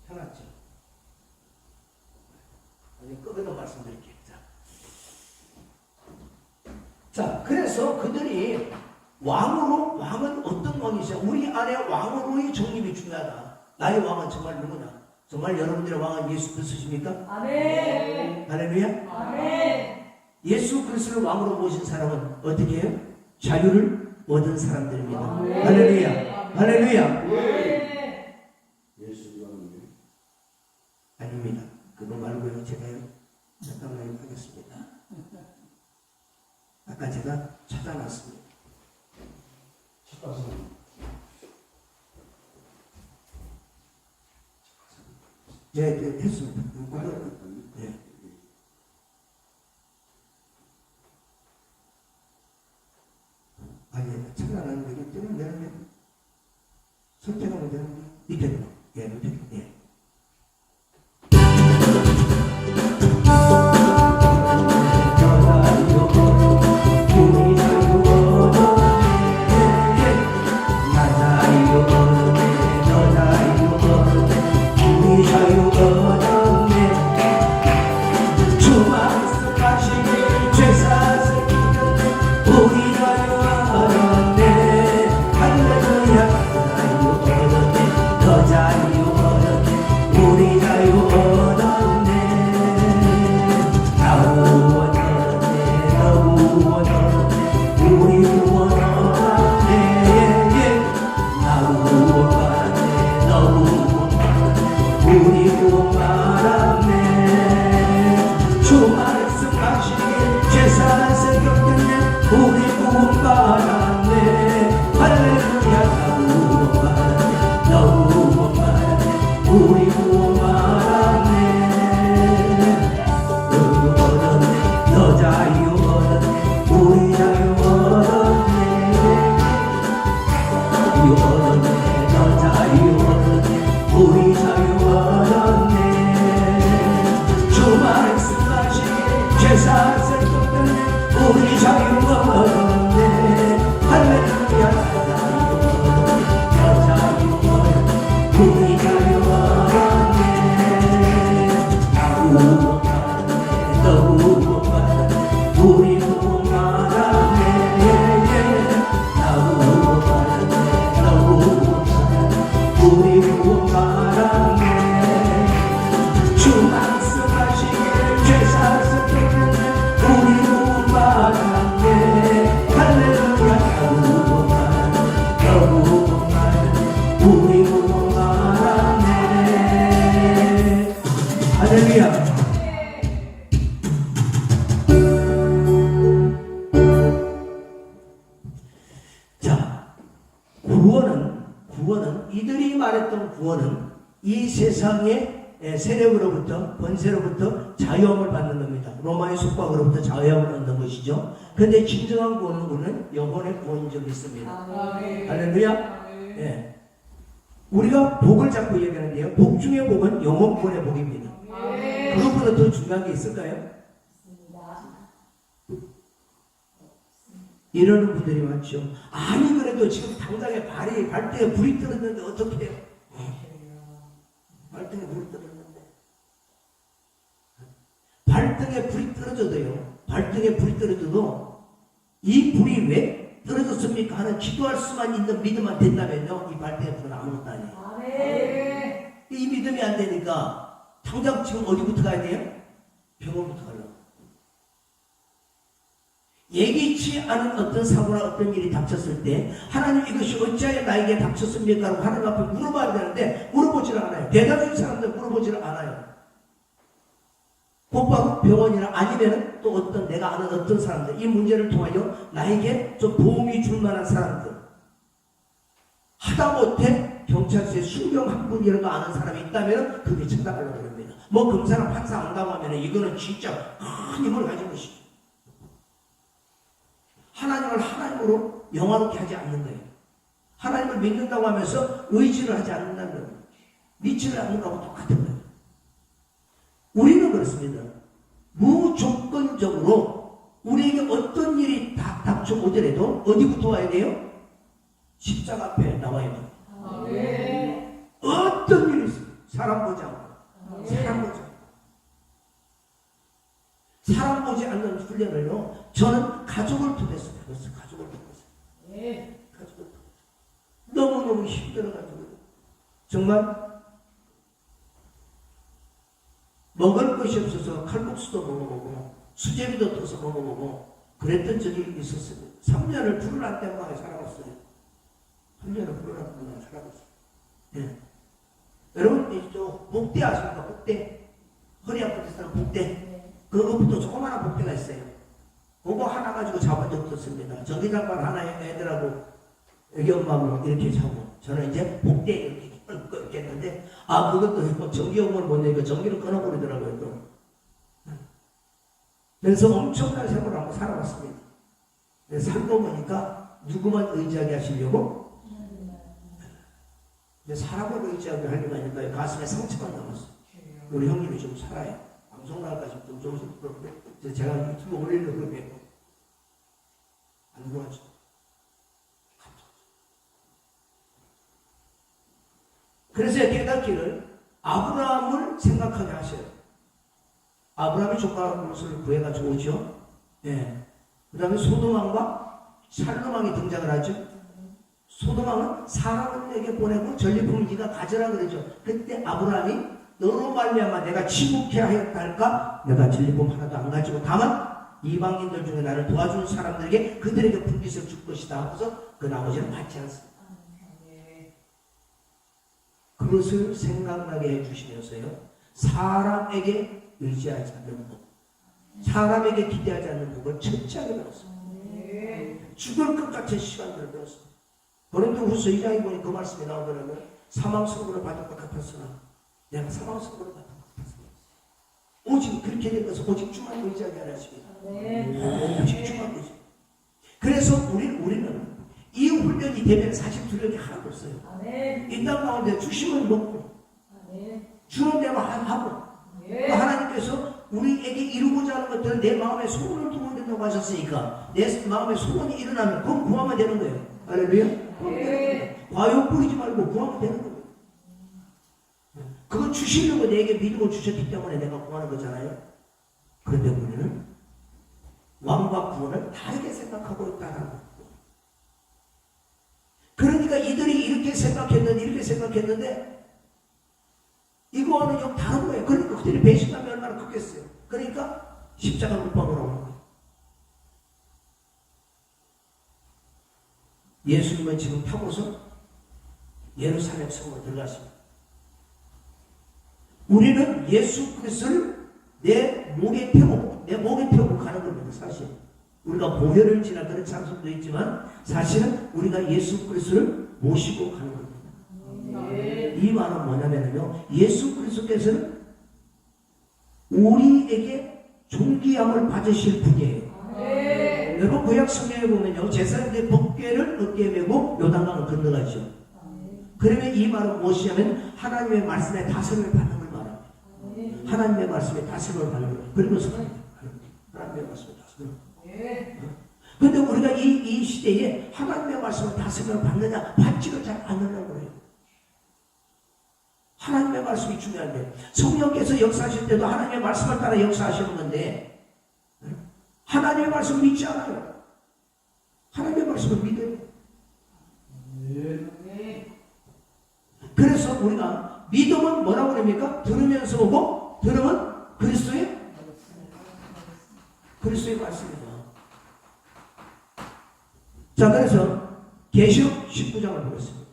편하죠? 아니, 끄어도 말씀드릴게요. 자, 그래서 그들이 왕은 어떤 왕이죠? 우리 안에 왕으로의 정립이 중요하다. 나의 왕은 정말 누구냐? 정말 여러분들의 왕은 예수 그리스도십니까? 아멘. 할렐루야. 아멘. 예수 그리스도를 왕으로 모신 사람은 어떻게 해요? 자유를 얻은 사람들입니다. 아멘. 할렐루야. 할렐루야. 아멘. 아닙니다. 그거 말고요. 제가요. 잠깐만 하겠습니다. 아까 제가 찾아놨습니다. 네, 네, 했습니다. 네. 아니, 찾아놨는데 이거 뜨면 되는데 선택하면 되는데 밑에 거. 예, 밑에 거. 예. 구원은 이들이 말했던 구원은 이 세상의 세력으로부터 번세로부터 자유함을 받는 겁니다. 로마의 속박으로부터 자유함을 얻는 것이죠. 그런데 진정한 구원은 영혼의 구원인 적이 있습니다. 할렐루야. 예. 우리가 복을 자꾸 얘기하는데요. 복 중의 복은 영혼 구원의 복입니다. 그것보다 더 중요한 게 있을까요? 이러는 분들이 많죠. 아니 그래도 지금 당장에 발등에 불이 떨어졌는데 어떻게 해요? 발등에 불이 떨어졌는데 발등에 불이 떨어져도요. 발등에 불이 떨어져도 이 불이 왜 떨어졌습니까? 하는 기도할 수만 있는 믿음만 된다면요. 이 발등에 불은 아무것도 아니에요. 이 믿음이 안 되니까 당장 지금 어디부터 가야 돼요? 병원부터 가려고. 예기치 않은 어떤 사고나 어떤 일이 닥쳤을 때 하나님 이것이 어찌하여 나에게 닥쳤습니까? 라고 하나님 앞에 물어봐야 되는데 물어보지를 않아요. 대다수의 사람들 물어보지를 않아요. 곧바로 병원이나 아니면 또 어떤 내가 아는 어떤 사람들 이 문제를 통하여 나에게 좀 도움이 줄 만한 사람들 하다못해 경찰서에 순경 한 분 이런 거 아는 사람이 있다면 그게 찾아가려고 합니다. 뭐 검사나 판사 안다고 하면 이거는 진짜 큰 힘을 가진 것이죠. 하나님을 하나님으로 영화롭게 하지 않는 거예요. 하나님을 믿는다고 하면서 의지를 하지 않는다는 거예요. 믿지를 않는 거하고 똑같은 거예요. 우리는 그렇습니다. 무조건적으로 우리에게 어떤 일이 닥쳐오더라도 어디부터 와야 돼요? 십자가 앞에 나와야 돼요. 어떤 일이 있어요. 사람 보지 않고 사람 보지 않는 훈련을요. 저는 가족을 통해서 배웠어요. 가족을 통해서. 너무너무 힘들어가지고 정말 먹을 것이 없어서 칼국수도 먹어보고 수제비도 떠서 먹어보고 그랬던 적이 있었어요. 3년을 불을 안 떼고 살아갔어요. 3년을 불을 안 떼고 살아갔어요. 예. 여러분 저 복대 아십니까? 복대. 허리 아픈 데 사는 복대. 그것부터 조그마한 복대가 있어요. 그거 하나 가지고 잡은 적도 없습니다. 전기장판 하나 애들하고 애기 엄마하고 이렇게 자고 저는 이제 복대 이렇게 이렇게 했는데 그것도 전기요금을 못 내니까 전기를 끊어버리더라고요. 또. 그래서 엄청난 세월을 한번 살아봤습니다. 살고 보니까 누구만 의지하게 하시려고? 근데 사람을 의지하게 하려고 하니까 가슴에 상처가 남았어요. 우리 형님이 좀 살아요. 방송 나갈까 좀 조금씩 그런데 제가 유튜브 올리려고 그러면 안 도와줘. 그래서 깨닫기를 아브라함을 생각하게 하셔요. 아브라함이 조카의 것을 구해가지고 오죠. 예. 그 다음에 소돔왕과 샬롬왕이 등장을 하죠. 소돔왕은 사람에게 보내고 전리품을 네가 가져라 그러죠. 그때 아브라함이 너로 말미암아 내가 지국해 하였다 할까? 내가 전리품 하나도 안 가지고 다만 이방인들 중에 나를 도와주는 사람들에게 그들에게 분깃을 줄 것이다 하고서 그 나머지는 받지 않습니다. 그것을 생각나게 해주시면서요, 사람에게 의지하지 않는 법, 사람에게 기대하지 않는 법을 철저하게 배웠습니다. 죽을 것 같은 시간들을 배웠습니다. 고린도후서 2장에 보니 그 말씀이 나오더라고요. 사망선고를 받을 것 같았으나 내가 사망선고를 받을 것 같았습니다. 오직 그렇게 된 것은 오직 주만 의지하게 하십니다. 오직 주만 의지. 그래서 우리는 이 훈련이 되면 사실 두려움이 하나도 없어요. 이 땅 가운데 주시면 먹고 주는 대로 하고 하나님께서 우리에게 이루고자 하는 것들은 내 마음에 소원을 두면 된다고 하셨으니까 내 마음에 소원이 일어나면 그건 구하면 되는 거예요. 할렐루야. 과욕 부리지 말고 구하면 되는 거예요. 그건 주시려고 내게 믿고 주셨기 때문에 내가 구하는 거잖아요. 그런데 우리는 왕과 구원을 다르게 생각하고 있다는 거. 그러니까 이들이 이렇게 생각했는데 이거는 좀 다른 거예요. 그러니까 그들이 배신감이 얼마나 크겠어요. 그러니까 십자가 못 박으라고 하는 거예요. 예수님은 지금 타고서 예루살렘 성으로 들어갔습니다. 우리는 예수 그리스도를 내 목에 태우고 가는 겁니다. 사실 우리가 보혈을 지나 그런 장소도 있지만 사실은 우리가 예수 그리스도를 모시고 가는 겁니다. 이 말은 뭐냐면요, 예수 그리스도께서는 우리에게 존귀함을 받으실 분이에요. 여러분 구약 성경에 보면요, 제사장들의 법궤를 어깨에 메고 요단강을 건너가죠. 그러면 이 말은 무엇이냐면 하나님의 말씀에 다스림을 받는 걸 말합니다. 하나님의 말씀에 다스림을 받는 걸. 그리고서 하나님의 말씀에 다스림을. 그런데 우리가 이 시대에 하나님의 말씀을 다스림을 받느냐, 받지를 잘 않으려고 해요. 하나님의 말씀이 중요한데, 성령께서 역사하실 때도 하나님의 말씀을 따라 역사하시는 건데 하나님의 말씀을 믿지 않아요. 하나님의 말씀을 믿어요. 그래서 우리가 믿음은 뭐라고 그럽니까? 들으면서 오고 들으면 그리스도의 말씀입니다. 자, 그래서 계시록 19장을 보겠습니다.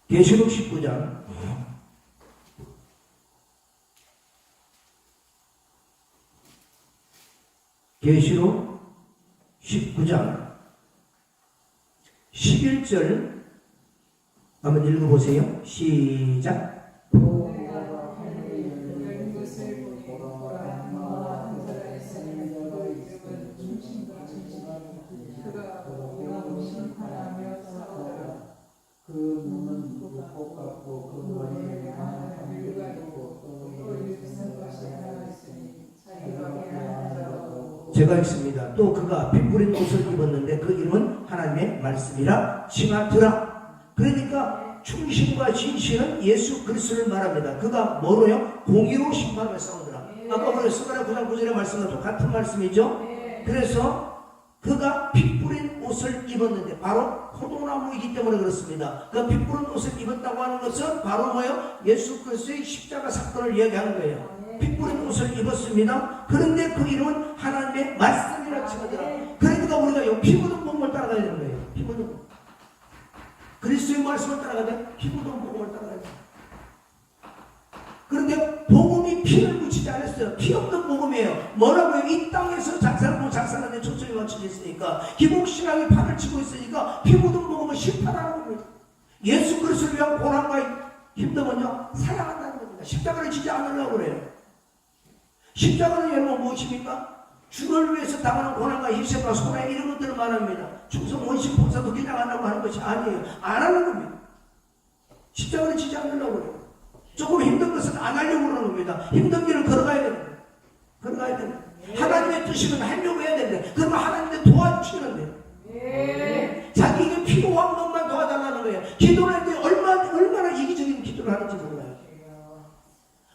계시록 19장 계시록 19장 11절 한번 읽어보세요. 시작. 제가 읽습니다. 또 그가 피 뿌린 옷을 입었는데 그 이름은 하나님의 말씀이라 칭하더라. 그러니까 충신과 진실은 예수 그리스도를 말합니다. 그가 뭐로요? 공의로 심판을 싸우더라. 아까 우리 스가랴 9장 9절의 말씀과 똑같은 말씀이죠. 그래서 그가 피 뿌린 옷을 입었는데 바로 포도나무이기 때문에 그렇습니다. 그 피 뿌린 옷을 입었다고 하는 것은 바로 뭐예요? 예수 그리스도의 십자가 사건을 이야기하는 거예요. 피 뿌린 옷을 입었습니다. 그런데 그 이름은 하나님의 말씀이라 칭하더라. 그러니까 우리가 피 묻은 몸을 따라가야 되는 거예요. 피 묻은 몸. 그리스도의 말씀을 따라가되 피부도 복음을 따라가야 돼. 그런데 복음이 피를 묻히지 않았어요. 피 없는 복음이에요. 뭐라고요? 이 땅에서 작살고 작살하는 데 초점이 맞춰져 있으니까, 기복신앙이 판을 치고 있으니까 피 묻은 복음은 실패라는 겁니다. 예수 그리스도를 위한 고난과 힘듦은요, 사랑한다는 겁니다. 십자가를 지지 않으려고 그래요. 십자가는 여러분 무엇입니까? 주를 위해서 당하는 고난과 희생과 손해, 이런 것들을 말합니다. 충성, 원심, 봉사도 그냥 하려고 하는 것이 아니에요. 안 하는 겁니다. 십자가를 지지 않으려고 그래요. 조금 힘든 것은 안 하려고 그러는 겁니다. 힘든 길을 걸어가야 됩니다. 걸어가야 됩니다. 하나님의 뜻이면 하려고 해야 되는데, 그러면 하나님의 도와주시는데, 자기에게 필요한 것만 도와달라는 거예요. 기도를 할 때 얼마나 이기적인 기도를 하는지 몰라요.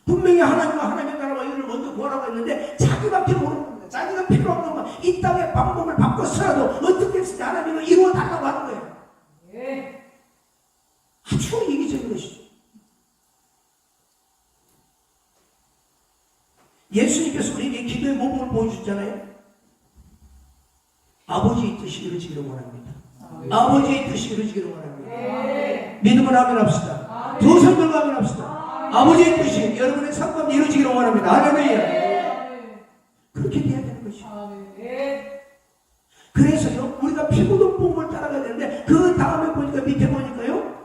분명히 하나님과 하나님의 나라와 이를 먼저 구하라고 했는데, 자기밖에 모르는 겁니다. 자기가 필요한 것만, 이 땅의 방법을 바꿔서라도 어떻게 해서 하나님을 이루어달라고 하는 거예요. 아주 이기적인 것이죠. 예수님께서 우리에게 기도의 모범을 보여주셨잖아요. 아버지의 뜻이 이루어지기를 원합니다. 아버지의 뜻이 이루어지기를 원합니다. 믿음을 하면 합시다. 두 손 들고 하면 합시다. 아버지의 뜻이 여러분의 삶 가운데 이루어지기를 원합니다. 할렐루야. 그렇게 돼야 되는 것이죠. 그래서요, 우리가 피 묻은 복음을 따라가야 되는데, 그 다음에 보니까, 밑에 보니까요,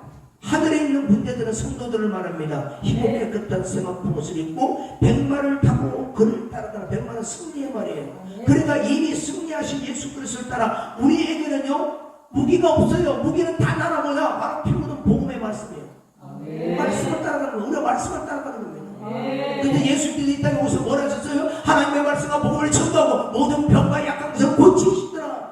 하늘에 있는 군대들은 성도들을 말합니다. 희고 깨끗한 세마포 옷을 입고 백마를 타고 그를 따라다가, 백마는 승리의 말이에요. 그러니까 이미 승리하신 예수 그리스도를 따라 우리에게는요, 무기가 없어요. 무기는 단 하나, 뭐냐? 바로 피 묻은 복음의 말씀이에요. 말씀을 따라가는 거예요. 우리가 말씀을 따라가는 겁니다. 근데 예수님께서 이 땅에 오셔서 뭘 하셨어요? 하나님의 말씀과 복음을 전도하고 모든 병과 약한 것을 고치시더라.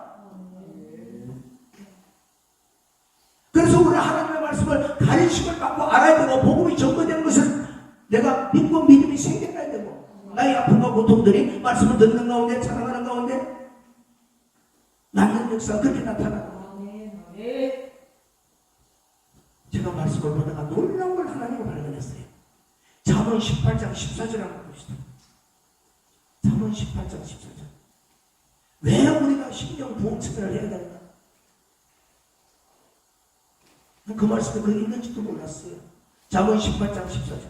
그래서 우리는 하나님의 말씀을 가르침을 받고 알아야 되고, 복음이 전거되는 것을 내가 믿고 믿음이 생겨나야 되고, 나의 아픔과 고통들이 말씀을 듣는 가운데, 찬양하는 가운데 낫는 역사가 그렇게 나타나는 거예요. 제가 말씀을 보다가 놀라운 걸 하나님을 발견했어요. 잠언 18장 14절 한번 봅시다. 잠언 18장 14절. 왜 우리가 심령 보호체를 해야 되는가? 그 말씀에 그게 있는지도 몰랐어요. 잠언 18장 14절.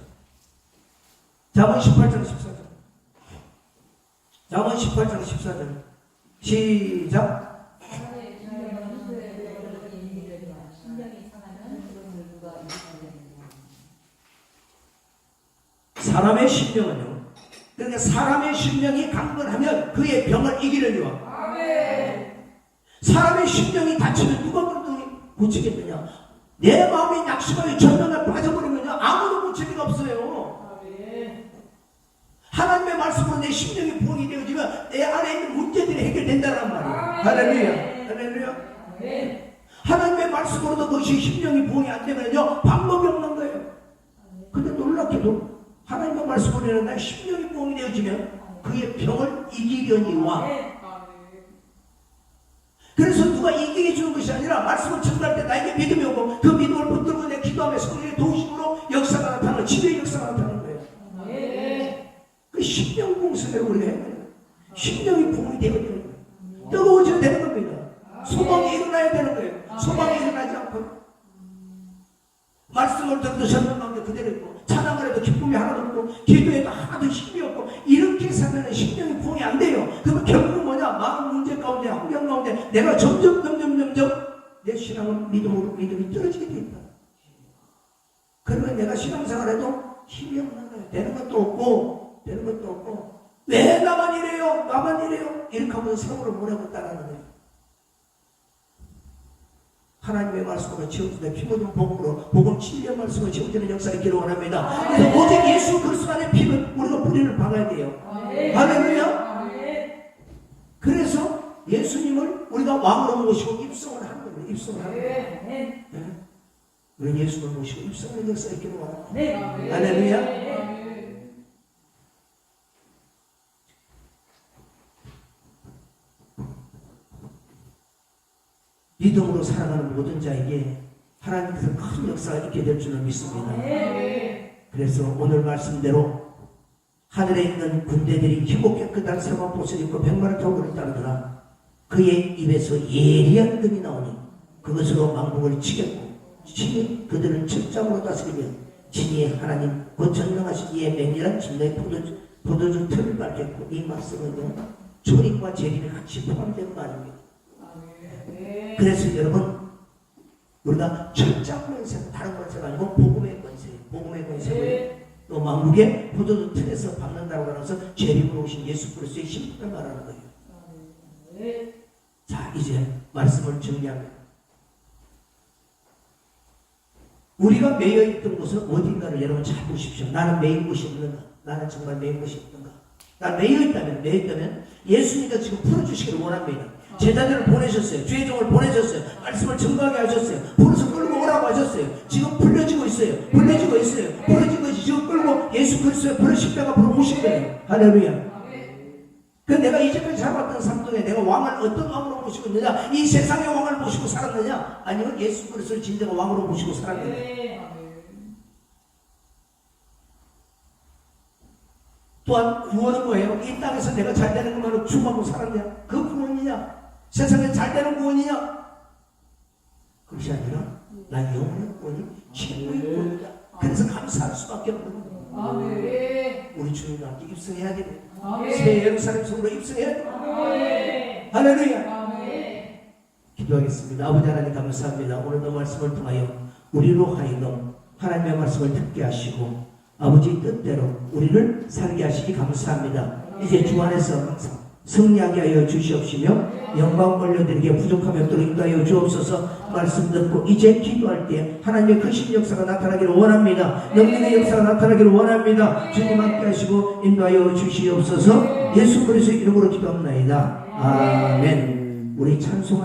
잠언 18장 14절. 잠언 18장 14절. 시작. 사람의 심령은요, 그러니까 사람의 심령이 강건하면 그의 병을 이기려니와. 사람의 심령이 다치면 누가 그렇게 고치겠느냐? 내 마음이 낙심하여 전면에 빠져버리면요, 아무도 고칠 리가 없어요. 하나님의 말씀으로 내 심령이 부흥이 되어지면 내 안에 있는 문제들이 해결된다는 말이에요. 할렐루야. 할렐루야. 하나님의 말씀으로도 그것이 심령이 부흥이 안 되면요, 방법이 없는 거예요. 근데 놀랍게도 하나님의 말씀으로 내 심령이 부흥이 되어지면 그의 병을 이기려니와. 그래서 누가 이기게 주는 것이 아니라, 말씀을 전달할 때 나에게 믿음이 오고, 그 믿음을 붙들고 내 기도하며 성령의 도우심으로 역사가 나타나는, 치료의 역사가 나타나는 거예요. 그 심령 공성을 우리가 해야 돼요. 심령이 부흥이 되어야 되는 거예요. 뜨거워져야 되는 겁니다. 소망이 일어나야 되는 거예요. 소망이 일어나지 않고 말씀을 듣도 전는 가운데 그대로 있고, 찬양을 해도 기쁨이 하나도 없고, 기도에도 하나도 힘이 없고, 이렇게 살면 심령이 부흥이 안 돼요. 그러면 결국 뭐냐? 마음 문제 가운데, 환경 가운데 내가 점점 내 신앙은 믿음이 떨어지게 돼 있다. 그러면 내가 신앙생활해도 힘이 없는 거예요. 되는 것도 없고 왜 나만 이래요? 이렇게 하면서 세월을 보내고 따라가는 거예요. 하나님의 말씀으로 지어주는 피 묻은 복음으로, 복음 진리의 말씀으로 지어주는 역사를 있기를 원합니다. 그래서 오직 예수 그리스도 안에 피는 우리가 뿌리를 박아야 돼요. 할렐루야. 그래서 예수님을 우리가 왕으로 모시고 입성을 하는 거예요. 입성을 하는 거예요. 네. 우리 예수를 모시고 입성하는 역사가 있기를 원합니다. 할렐루야. 믿음으로 살아가는 모든 자에게 하나님께서 큰 역사가 있게 될 줄을 믿습니다. 그래서 오늘 말씀대로 하늘에 있는 군대들이 희고 깨끗한 세마포옷을 입고 백마를 타고 그를 따르더라. 그의 입에서 예리한 금이 나오니 그것으로 망국을 치겠고 친히 그들을 철장으로 다스리며 진리의 하나님 곧 전능하신 이의 맹렬한 진노의 포도주 틀을 밝혔고 이 말씀은요 초림과 재림이 같이 포함된 거 아닙니까? 그래서 여러분 우리가 철장의 권세 다른 권세가 아니고 복음의 권세 복음의 권세를 또 만국의 포도주 틀에서 밟는다고 하면서 재림으로 오신 예수 그리스도의 심판을 말하는 거예요. 자 이제 말씀을 정리합니다. 우리가 매여 있던 곳은 어딘가를 여러분 잘 보십시오. 나는 매인 곳이 없는가? 나는 정말 매인 곳이 없는가? 나 매여 있다면 예수님께서 지금 풀어주시기를 원합니다. 제자들을 보내셨어요. 주의 종을 보내셨어요. 말씀을 증거하게 하셨어요. 불어서 끌고 오라고 하셨어요. 지금 불려지고 있어요. 불려지고 있어요. 불려지고 있어요. 지금 끌고 예수 그리스도의 불의 십자가 앞으로 오신 거예요. 할렐루야. 그 내가 이제까지 살아왔던 삶 중에 내가 왕을 어떤 왕으로 모시고 있느냐? 이 세상의 왕을 모시고 살았느냐? 아니면 예수 그리스도를 진정한 왕으로 모시고 살았느냐? 또한 구원은 뭐예요? 이 땅에서 내가 잘 되는 것만으로 죽어하고 살았냐? 그 구원이냐? 세상에 잘 되는 구원이냐? 그것이 아니라 난 영원한 구원이 최고의 구원이다. 그래서 감사할 수밖에 없는 거예요. 우리 주님과 함께 입성해야 됩니다. 새 예루살렘 속으로 입성해야 됩니다. 할렐루야. 기도하겠습니다. 아버지 하나님 감사합니다. 오늘도 말씀을 통하여 우리로 하여금 하나님의 말씀을 듣게 하시고 아버지 뜻대로 우리를 살게 하시기 감사합니다. 이제 주 안에서 항상 승리하게 하여 주시옵시며 영광 올려드리게 부족함이 없도록 인도하여 주옵소서. 말씀 듣고 이제 기도할 때 하나님의 크신 역사가 나타나기를 원합니다. 능력의 역사가 나타나기를 원합니다. 주님 함께 하시고 인도하여 주시옵소서. 예수 그리스도의 이름으로 기도합니다. 아멘. 우리 찬송